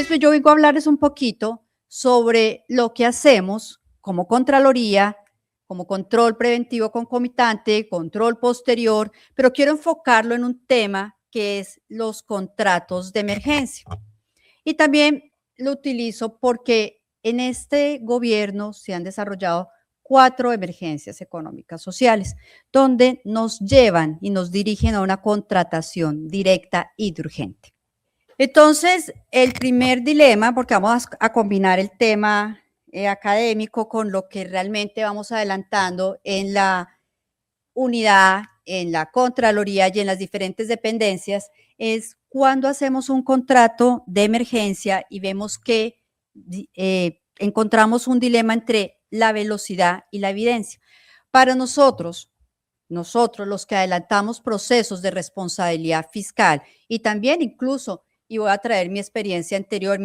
Entonces, pues yo vengo a hablarles un poquito sobre lo que hacemos como Contraloría, como control preventivo concomitante, control posterior, pero quiero enfocarlo en un tema que es los contratos de emergencia. Y también lo utilizo porque en este gobierno se han desarrollado 4 emergencias económicas sociales, donde nos llevan y nos dirigen a una contratación directa y urgente. Entonces, el primer dilema, porque vamos a combinar el tema académico con lo que realmente vamos adelantando en la unidad, en la Contraloría y en las diferentes dependencias, es cuando hacemos un contrato de emergencia y vemos que encontramos un dilema entre la velocidad y la evidencia. Para nosotros los que adelantamos procesos de responsabilidad fiscal y también incluso, y voy a traer mi experiencia anterior,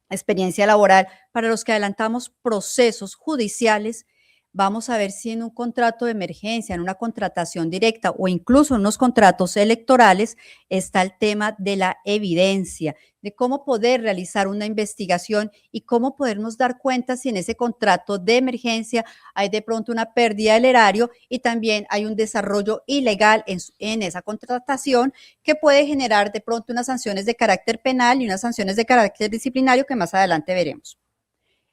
experiencia laboral, para los que adelantamos procesos judiciales, vamos a ver si en un contrato de emergencia, en una contratación directa o incluso en unos contratos electorales está el tema de la evidencia, de cómo poder realizar una investigación y cómo podernos dar cuenta si en ese contrato de emergencia hay de pronto una pérdida del erario y también hay un desarrollo ilegal en esa contratación que puede generar de pronto unas sanciones de carácter penal y unas sanciones de carácter disciplinario que más adelante veremos.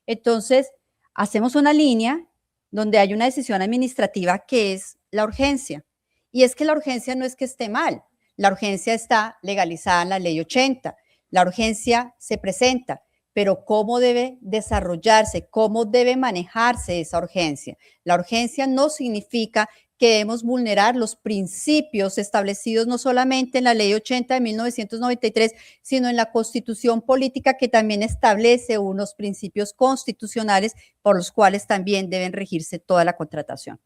Entonces, hacemos una línea donde hay una decisión administrativa que es la urgencia. Y es que la urgencia no es que esté mal, la urgencia está legalizada en la ley 80, la urgencia se presenta, pero cómo debe desarrollarse, cómo debe manejarse esa urgencia. La urgencia no significa que debemos vulnerar los principios establecidos no solamente en la ley 80 de 1993, sino en la Constitución política, que también establece unos principios constitucionales por los cuales también deben regirse toda la contratación.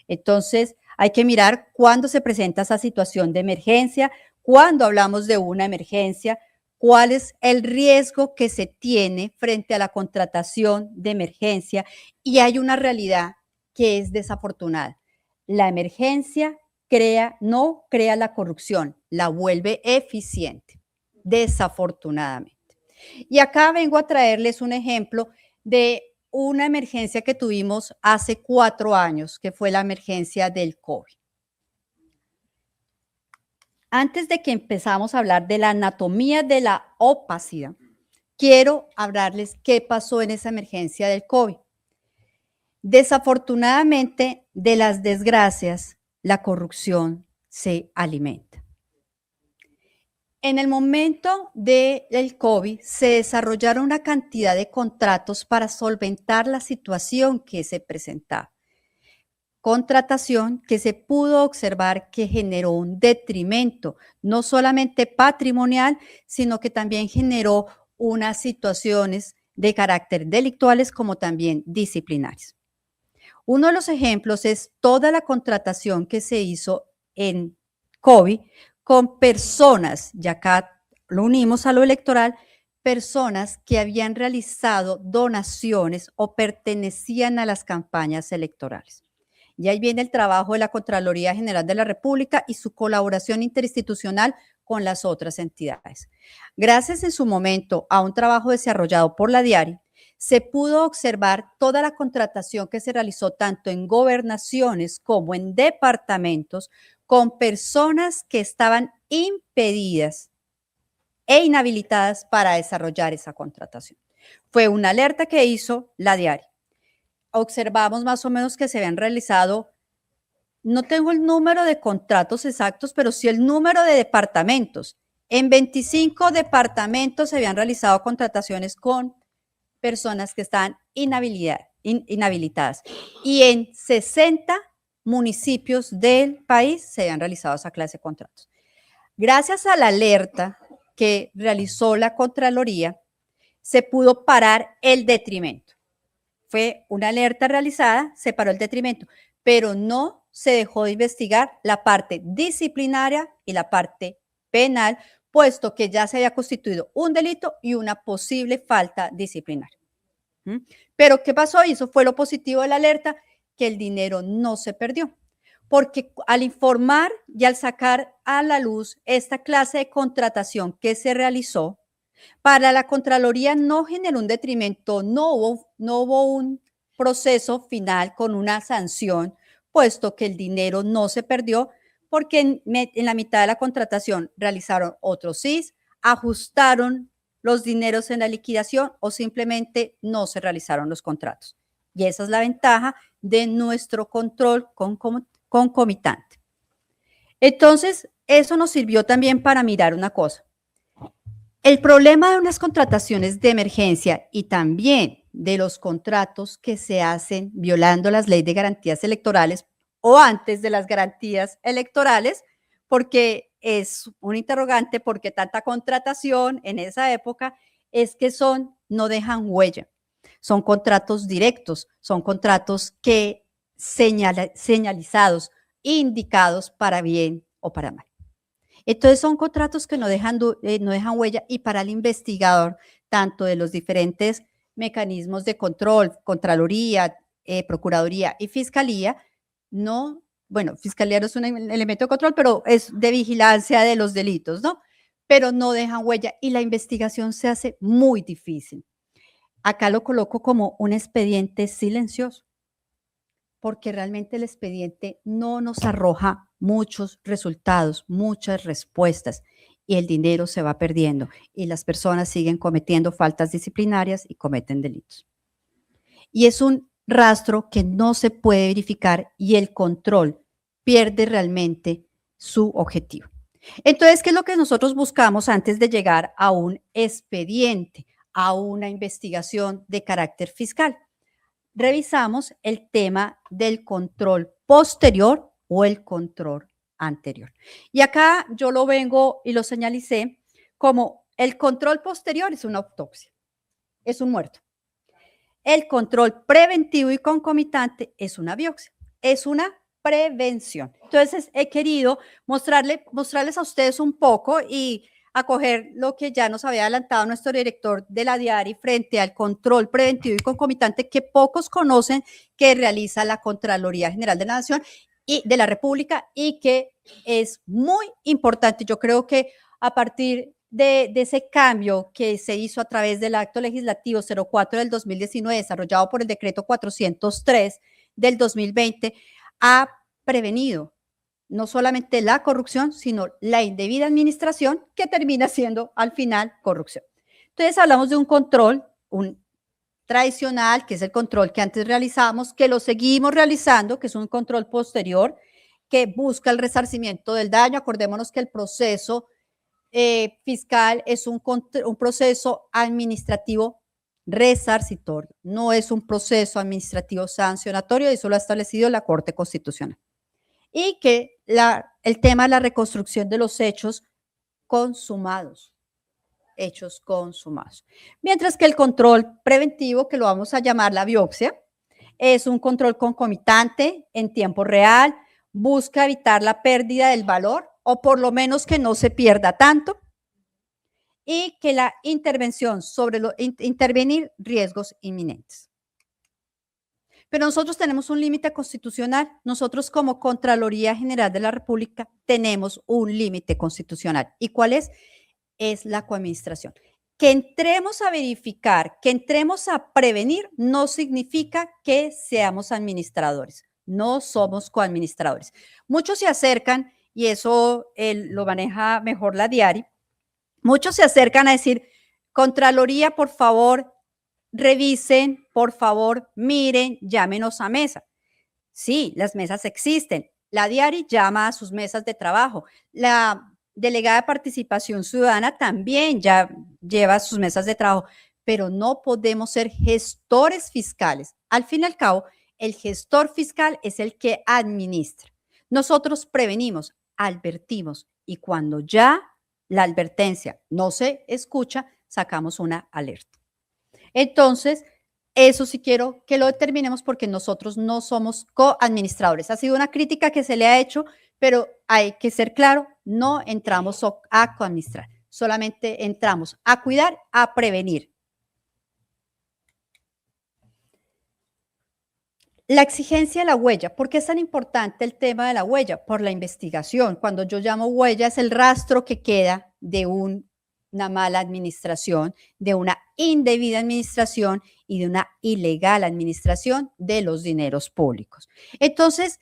Entonces, hay que mirar cuándo se presenta esa situación de emergencia, cuándo hablamos de una emergencia, cuál es el riesgo que se tiene frente a la contratación de emergencia, y hay una realidad que es desafortunada. La emergencia no crea la corrupción, la vuelve eficiente, desafortunadamente. Y acá vengo a traerles un ejemplo de una emergencia que tuvimos hace 4 años, que fue la emergencia del COVID. Antes de que empezamos a hablar de la anatomía de la opacidad, quiero hablarles qué pasó en esa emergencia del COVID. Desafortunadamente, de las desgracias, la corrupción se alimenta. En el momento del COVID se desarrollaron una cantidad de contratos para solventar la situación que se presentaba. Contratación que se pudo observar que generó un detrimento, no solamente patrimonial, sino que también generó unas situaciones de carácter delictuales como también disciplinarias. Uno de los ejemplos es toda la contratación que se hizo en COVID con personas, y acá lo unimos a lo electoral, personas que habían realizado donaciones o pertenecían a las campañas electorales. Y ahí viene el trabajo de la Contraloría General de la República y su colaboración interinstitucional con las otras entidades. Gracias en su momento a un trabajo desarrollado por la DIARI, se pudo observar toda la contratación que se realizó tanto en gobernaciones como en departamentos con personas que estaban impedidas e inhabilitadas para desarrollar esa contratación. Fue una alerta que hizo la DIARI. Observamos más o menos que se habían realizado, no tengo el número de contratos exactos, pero sí el número de departamentos. En 25 departamentos se habían realizado contrataciones con personas que están inhabilitadas. Y en 60 municipios del país se habían realizado esa clase de contratos. Gracias a la alerta que realizó la Contraloría, se pudo parar el detrimento. Fue una alerta realizada, se paró el detrimento, pero no se dejó de investigar la parte disciplinaria y la parte penal, puesto que ya se había constituido un delito y una posible falta disciplinaria. Pero ¿qué pasó? Y eso fue lo positivo de la alerta, que el dinero no se perdió. Porque al informar y al sacar a la luz esta clase de contratación que se realizó, Para la Contraloría no generó un detrimento, no hubo un proceso final con una sanción, puesto que el dinero no se perdió, porque en la mitad de la contratación realizaron otros CIS, ajustaron los dineros en la liquidación o simplemente no se realizaron los contratos. Y esa es la ventaja de nuestro control concomitante. Entonces, eso nos sirvió también para mirar una cosa. El problema de unas contrataciones de emergencia y también de los contratos que se hacen violando las leyes de garantías electorales o antes de las garantías electorales, porque es un interrogante, porque tanta contratación en esa época es que no dejan huella. Son contratos directos, son contratos que señalizados, indicados para bien o para mal. Entonces son contratos que no dejan huella y para el investigador, tanto de los diferentes mecanismos de control, Contraloría, Procuraduría y Fiscalía, Fiscalía no es un elemento de control, pero es de vigilancia de los delitos, ¿no? Pero no dejan huella y la investigación se hace muy difícil. Acá lo coloco como un expediente silencioso, porque realmente el expediente no nos arroja muchos resultados, muchas respuestas, y el dinero se va perdiendo y las personas siguen cometiendo faltas disciplinarias y cometen delitos. Y es un rastro que no se puede verificar y el control pierde realmente su objetivo. Entonces, ¿qué es lo que nosotros buscamos antes de llegar a un expediente, a una investigación de carácter fiscal? Revisamos el tema del control posterior o el control anterior. Y acá yo lo vengo y lo señalicé como el control posterior es una autopsia, es un muerto. El control preventivo y concomitante es una biopsia, es una prevención. Entonces, he querido mostrarles a ustedes un poco y acoger lo que ya nos había adelantado nuestro director de la DIARI frente al control preventivo y concomitante que pocos conocen que realiza la Contraloría General de la Nación y de la República y que es muy importante. Yo creo que a partir de ese cambio que se hizo a través del acto legislativo 04 del 2019, desarrollado por el decreto 403 del 2020, ha prevenido no solamente la corrupción, sino la indebida administración que termina siendo al final corrupción. Entonces hablamos de un control, un tradicional, que es el control que antes realizábamos, que lo seguimos realizando, que es un control posterior, que busca el resarcimiento del daño. Acordémonos que el proceso fiscal es un proceso administrativo resarcitorio, no es un proceso administrativo sancionatorio, y eso lo ha establecido la Corte Constitucional. Y que el tema de la reconstrucción de los hechos consumados. Mientras que el control preventivo, que lo vamos a llamar la biopsia, es un control concomitante en tiempo real, busca evitar la pérdida del valor o por lo menos que no se pierda tanto y que la intervención intervenir riesgos inminentes. Pero nosotros tenemos un límite constitucional. Nosotros como Contraloría General de la República tenemos un límite constitucional. ¿Y cuál es? Es la coadministración. Que entremos a verificar, que entremos a prevenir, no significa que seamos administradores. No somos coadministradores. Muchos se acercan, y eso lo maneja mejor la DIARI, muchos se acercan a decir, Contraloría, por favor, revisen, por favor, miren, llámenos a mesa. Sí, las mesas existen. La DIARI llama a sus mesas de trabajo. La delegada de participación ciudadana también ya lleva sus mesas de trabajo, pero no podemos ser gestores fiscales. Al fin y al cabo, el gestor fiscal es el que administra. Nosotros prevenimos, advertimos y cuando ya la advertencia no se escucha, sacamos una alerta. Entonces, eso sí quiero que lo determinemos porque nosotros no somos coadministradores. Ha sido una crítica que se le ha hecho, pero hay que ser claro, no entramos a coadministrar, solamente entramos a cuidar, a prevenir. La exigencia de la huella. ¿Por qué es tan importante el tema de la huella? Por la investigación. Cuando yo llamo huella es el rastro que queda de un una mala administración, de una indebida administración y de una ilegal administración de los dineros públicos. Entonces,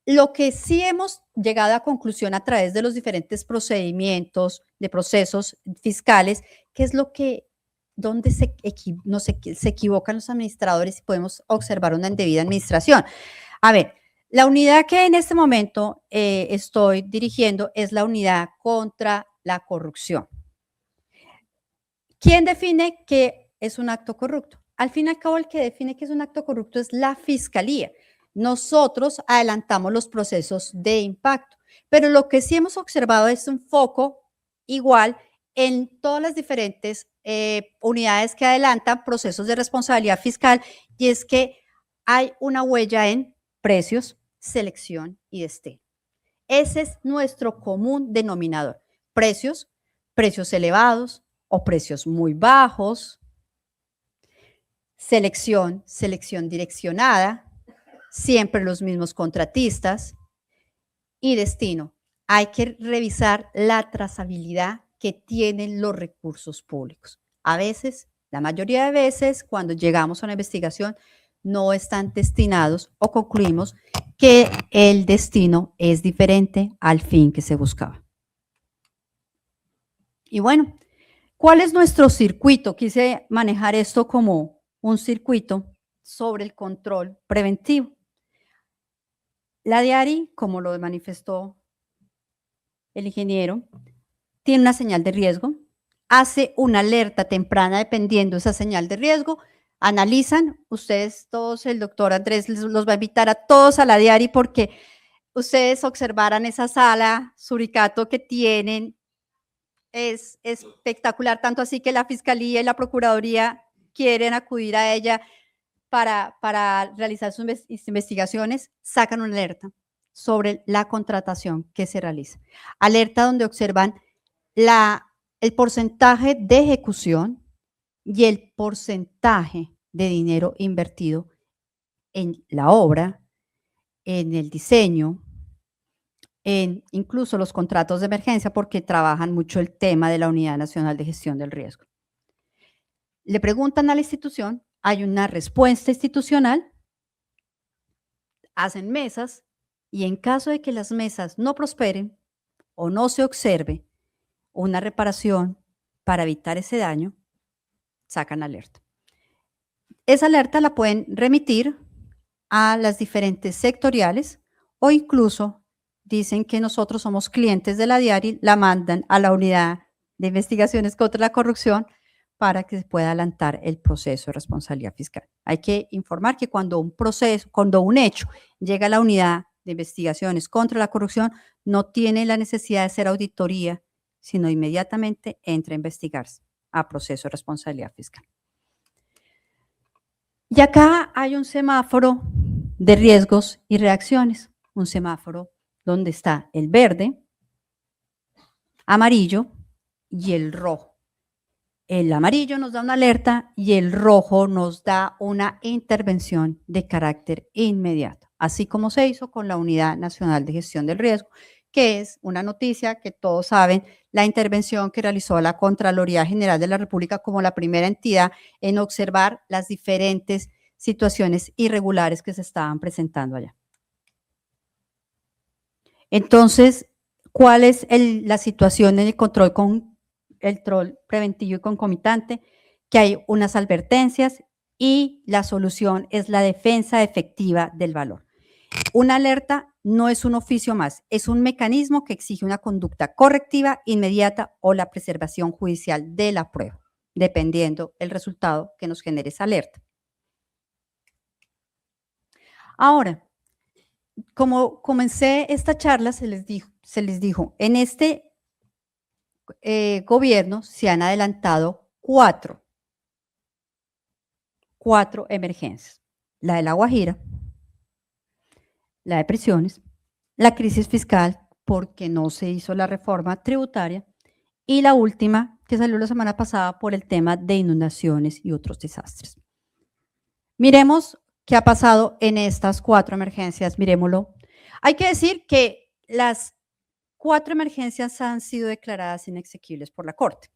lo que sí hemos llegado a conclusión a través de los diferentes procedimientos, de procesos fiscales, que es lo que, donde se equivocan los administradores y podemos observar una indebida administración. A ver, la unidad que en este momento estoy dirigiendo es la unidad contra la corrupción. ¿Quién define qué es un acto corrupto? Al fin y al cabo, el que define qué es un acto corrupto es la fiscalía. Nosotros adelantamos los procesos de impacto, pero lo que sí hemos observado es un foco igual en todas las diferentes unidades que adelantan procesos de responsabilidad fiscal, y es que hay una huella en precios, selección y destino. Ese es nuestro común denominador. Precios, precios elevados o precios muy bajos. Selección, selección direccionada, siempre los mismos contratistas. Y destino, hay que revisar la trazabilidad que tienen los recursos públicos. A veces, la mayoría de veces, cuando llegamos a una investigación, no están destinados o concluimos que el destino es diferente al fin que se buscaba. Y bueno, ¿cuál es nuestro circuito? Quise manejar esto como un circuito sobre el control preventivo. La DIARI, como lo manifestó el ingeniero, tiene una señal de riesgo, hace una alerta temprana dependiendo de esa señal de riesgo, analizan, ustedes todos, el doctor Andrés los va a invitar a todos a la DIARI porque ustedes observaran esa sala suricato que tienen, es espectacular, tanto así que la Fiscalía y la Procuraduría quieren acudir a ella para realizar sus investigaciones, sacan una alerta sobre la contratación que se realiza. Alerta donde observan el porcentaje de ejecución y el porcentaje de dinero invertido en la obra, en el diseño, en incluso los contratos de emergencia, porque trabajan mucho el tema de la Unidad Nacional de Gestión del Riesgo. Le preguntan a la institución, hay una respuesta institucional, hacen mesas y en caso de que las mesas no prosperen o no se observe una reparación para evitar ese daño, sacan alerta. Esa alerta la pueden remitir a las diferentes sectoriales o incluso dicen que nosotros somos clientes de la DIARI, la mandan a la unidad de investigaciones contra la corrupción para que se pueda adelantar el proceso de responsabilidad fiscal. Hay que informar que cuando un hecho llega a la unidad de investigaciones contra la corrupción, no tiene la necesidad de hacer auditoría, sino inmediatamente entra a investigarse a proceso de responsabilidad fiscal. Y acá hay un semáforo de riesgos y reacciones, un semáforo donde está el verde, amarillo y el rojo. El amarillo nos da una alerta y el rojo nos da una intervención de carácter inmediato, así como se hizo con la Unidad Nacional de Gestión del Riesgo, que es una noticia que todos saben, la intervención que realizó la Contraloría General de la República como la primera entidad en observar las diferentes situaciones irregulares que se estaban presentando allá. Entonces, ¿cuál es la situación en el control preventivo y concomitante? Que hay unas advertencias y la solución es la defensa efectiva del valor. Una alerta no es un oficio más, es un mecanismo que exige una conducta correctiva, inmediata o la preservación judicial de la prueba, dependiendo el resultado que nos genere esa alerta. Ahora, como comencé esta charla, se les dijo, en este gobierno se han adelantado cuatro emergencias. La de La Guajira, la de prisiones, la crisis fiscal porque no se hizo la reforma tributaria y la última que salió la semana pasada por el tema de inundaciones y otros desastres. Miremos qué ha pasado en estas cuatro emergencias, miremoslo. Hay que decir que las cuatro emergencias han sido declaradas inexequibles por la Corte.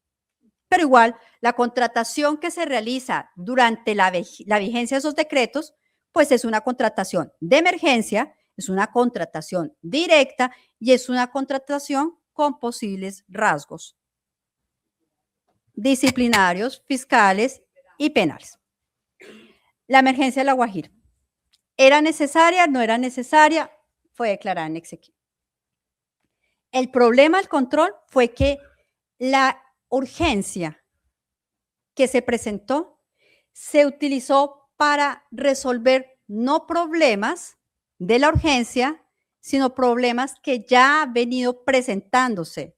Pero igual, la contratación que se realiza durante la vigencia de esos decretos, pues es una contratación de emergencia, es una contratación directa y es una contratación con posibles rasgos disciplinarios, fiscales y penales. La emergencia de La Guajira. ¿Era necesaria? ¿No era necesaria? Fue declarada en exequio. El problema del control fue que la urgencia que se presentó se utilizó para resolver no problemas de la urgencia, sino problemas que ya han venido presentándose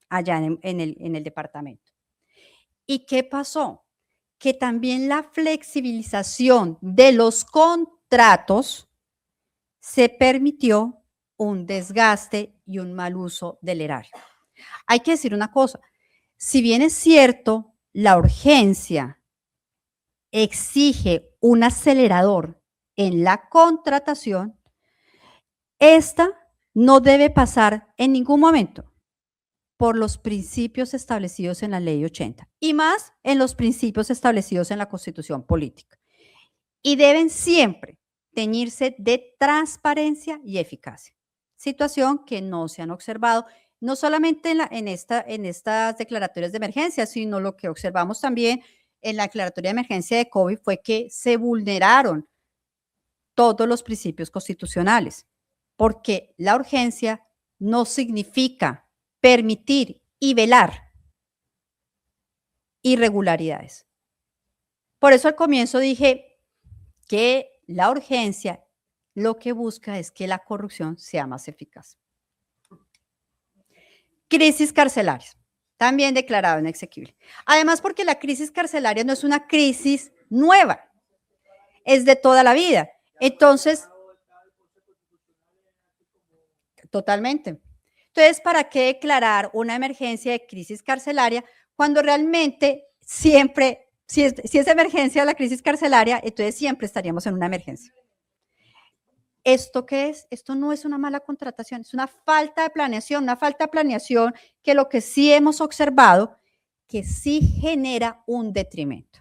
allá en el departamento. ¿Y qué pasó? Que también la flexibilización de los contratos se permitió un desgaste y un mal uso del erario. Hay que decir una cosa, si bien es cierto, la urgencia exige un acelerador en la contratación, esta no debe pasar en ningún momento por los principios establecidos en la Ley 80 y más en los principios establecidos en la Constitución Política. Y deben siempre teñirse de transparencia y eficacia, situación que no se han observado no solamente en estas declaratorias de emergencia, sino lo que observamos también en la declaratoria de emergencia de COVID fue que se vulneraron todos los principios constitucionales, porque la urgencia no significa permitir y velar irregularidades. Por eso al comienzo dije que la urgencia lo que busca es que la corrupción sea más eficaz. Crisis carcelarias, también declarado inexequible. Además, porque la crisis carcelaria no es una crisis nueva, es de toda la vida. Entonces, totalmente. Entonces, ¿para qué declarar una emergencia de crisis carcelaria cuando realmente siempre, si es emergencia la crisis carcelaria, entonces siempre estaríamos en una emergencia? ¿Esto qué es? Esto no es una mala contratación, es una falta de planeación que lo que sí hemos observado, que sí genera un detrimento.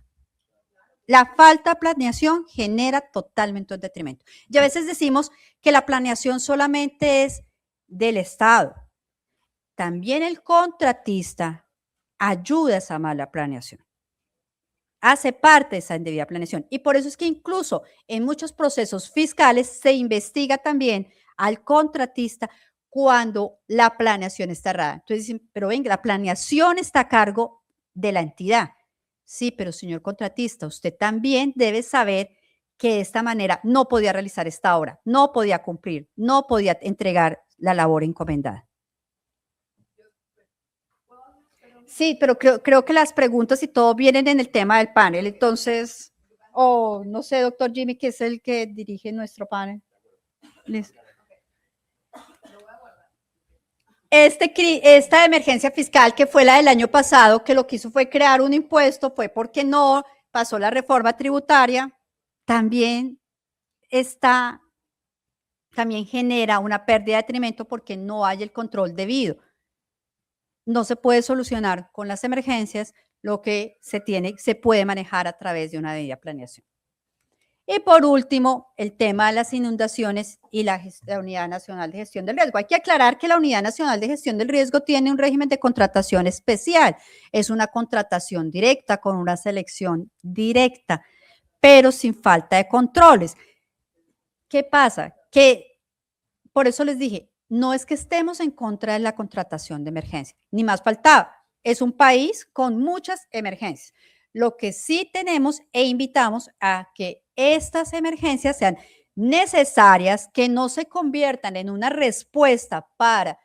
La falta de planeación genera totalmente un detrimento. Y a veces decimos que la planeación solamente es del Estado. También el contratista ayuda a esa mala planeación. Hace parte de esa indebida planeación. Y por eso es que incluso en muchos procesos fiscales se investiga también al contratista cuando la planeación está errada. Entonces dicen, pero venga, la planeación está a cargo de la entidad. Sí, pero señor contratista, usted también debe saber que de esta manera no podía realizar esta obra, no podía cumplir, no podía entregar la labor encomendada. Sí, pero creo que las preguntas y todo vienen en el tema del panel, entonces, no sé, doctor Jimmy, que es el que dirige nuestro panel. Listo. Esta emergencia fiscal que fue la del año pasado, que lo que hizo fue crear un impuesto, fue porque no pasó la reforma tributaria, también genera una pérdida de detrimento porque no hay el control debido. No se puede solucionar con las emergencias lo que se puede manejar a través de una debida planeación. Y por último, el tema de las inundaciones y la Unidad Nacional de Gestión del Riesgo. Hay que aclarar que la Unidad Nacional de Gestión del Riesgo tiene un régimen de contratación especial. Es una contratación directa con una selección directa, pero sin falta de controles. ¿Qué pasa? Que por eso les dije, no es que estemos en contra de la contratación de emergencia, ni más faltaba. Es un país con muchas emergencias. Lo que sí tenemos e invitamos a que estas emergencias sean necesarias, que no se conviertan en una respuesta para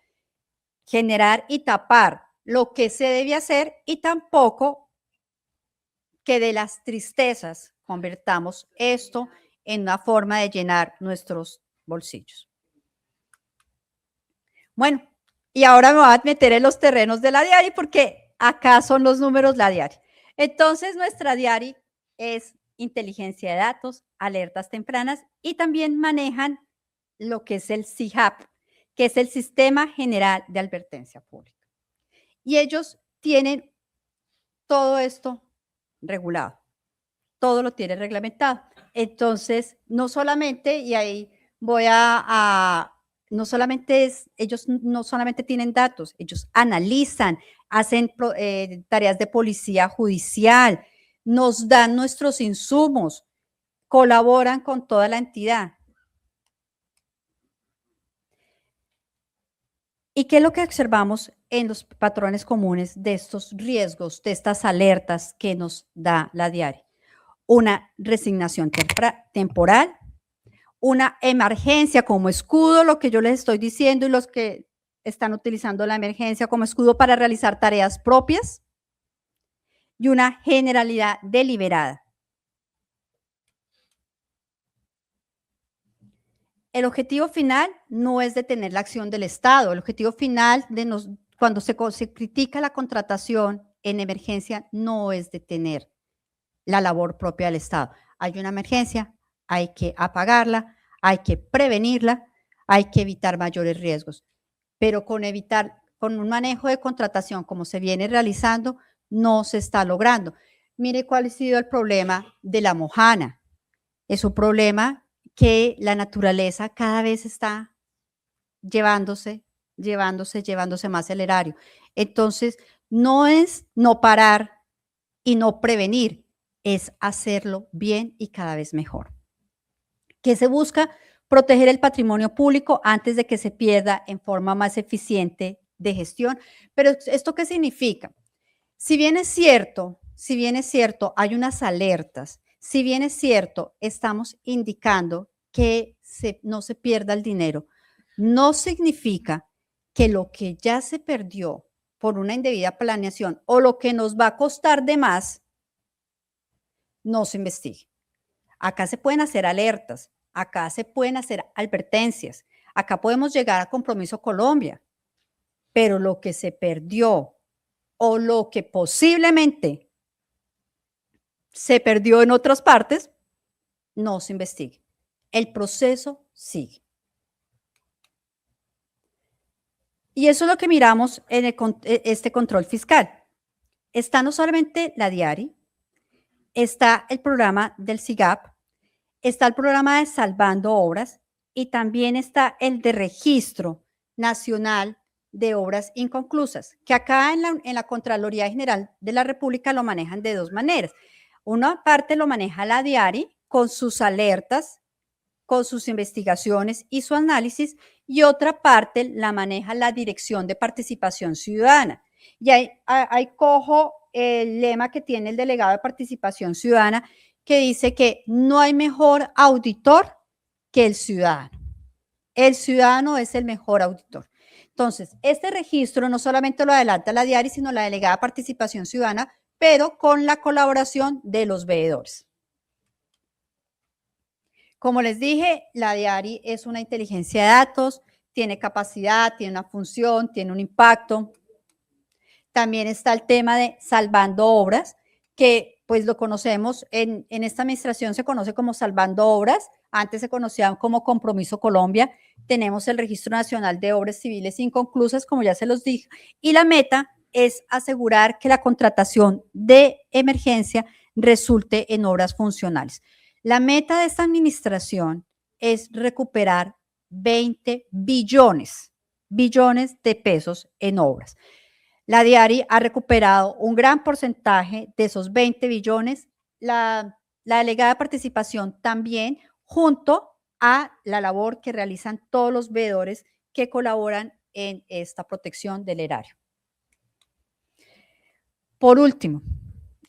generar y tapar lo que se debe hacer y tampoco que de las tristezas convertamos esto en una forma de llenar nuestros bolsillos. Bueno, y ahora me voy a meter en los terrenos de la diaria porque acá son los números la diaria. Entonces, nuestra diaria es inteligencia de datos, alertas tempranas y también manejan lo que es el SIHAP, que es el Sistema General de Advertencia Pública. Y ellos tienen todo esto regulado, todo lo tiene reglamentado. Entonces, no solamente, y ahí voy no solamente ellos no solamente tienen datos, ellos analizan, hacen tareas de policía judicial, nos dan nuestros insumos, colaboran con toda la entidad. ¿Y qué es lo que observamos en los patrones comunes de estos riesgos, de estas alertas que nos da la diaria? Una resignación temporal, una emergencia como escudo, lo que yo les estoy diciendo y los que están utilizando la emergencia como escudo para realizar tareas propias, y una generalidad deliberada. El objetivo final no es detener la acción del Estado. El objetivo final cuando se critica la contratación en emergencia no es detener la labor propia del Estado. Hay una emergencia, hay que apagarla, hay que prevenirla, hay que evitar mayores riesgos. Pero con un manejo de contratación como se viene realizando, no se está logrando. Mire cuál ha sido el problema de la mojana. Es un problema que la naturaleza cada vez está llevándose más el erario. Entonces, no es no parar y no prevenir, es hacerlo bien y cada vez mejor. ¿Qué se busca? Proteger el patrimonio público antes de que se pierda en forma más eficiente de gestión. Pero ¿esto qué significa? Si bien es cierto, hay unas alertas, si bien es cierto, estamos indicando que no se pierda el dinero, no significa que lo que ya se perdió por una indebida planeación o lo que nos va a costar de más, no se investigue. Acá se pueden hacer alertas, acá se pueden hacer advertencias, acá podemos llegar a Compromiso Colombia, pero lo que se perdió o lo que posiblemente se perdió en otras partes, no se investigue. El proceso sigue. Y eso es lo que miramos en este control fiscal. Está no solamente la DIARI, está el programa del SIGAP, está el programa de Salvando Obras y también está el de Registro Nacional de Obras Inconclusas, que acá en la Contraloría General de la República lo manejan de dos maneras. Una parte lo maneja la DIARI con sus alertas, con sus investigaciones y su análisis, y otra parte la maneja la Dirección de Participación Ciudadana. Y ahí cojo el lema que tiene el delegado de Participación Ciudadana, que dice que no hay mejor auditor que el ciudadano. El ciudadano es el mejor auditor. Entonces, este registro no solamente lo adelanta la DIARI, sino la delegada de Participación Ciudadana, pero con la colaboración de los veedores. Como les dije, la DIARI es una inteligencia de datos, tiene capacidad, tiene una función, tiene un impacto. También está el tema de Salvando Obras, que pues lo conocemos, en esta administración se conoce como Salvando Obras, antes se conocían como Compromiso Colombia. Tenemos el Registro Nacional de Obras Civiles Inconclusas, como ya se los dije, y la meta es asegurar que la contratación de emergencia resulte en obras funcionales. La meta de esta administración es recuperar 20 billones de pesos en obras. La DIARI ha recuperado un gran porcentaje de esos 20 billones. La delegada de participación también, junto a la labor que realizan todos los veedores que colaboran en esta protección del erario. Por último,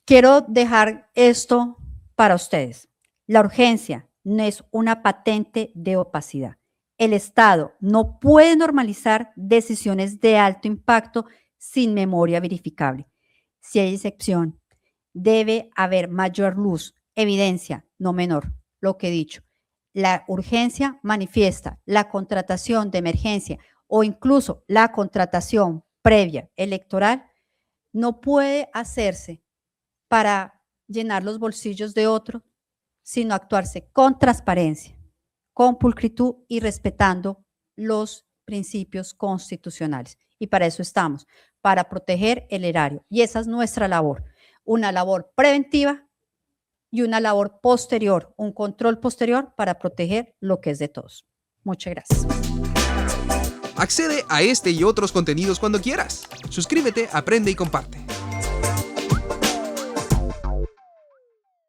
quiero dejar esto para ustedes. La urgencia no es una patente de opacidad. El Estado no puede normalizar decisiones de alto impacto sin memoria verificable. Si hay excepción, debe haber mayor luz, evidencia, no menor. Lo que he dicho, la urgencia manifiesta la contratación de emergencia o incluso la contratación previa electoral no puede hacerse para llenar los bolsillos de otro, sino actuarse con transparencia, con pulcritud y respetando los principios constitucionales. Y para eso estamos, para proteger el erario. Y esa es nuestra labor. una labor preventiva y una labor posterior, un control posterior para proteger lo que es de todos. Muchas gracias. Accede a este y otros contenidos cuando quieras. Suscríbete, aprende y comparte.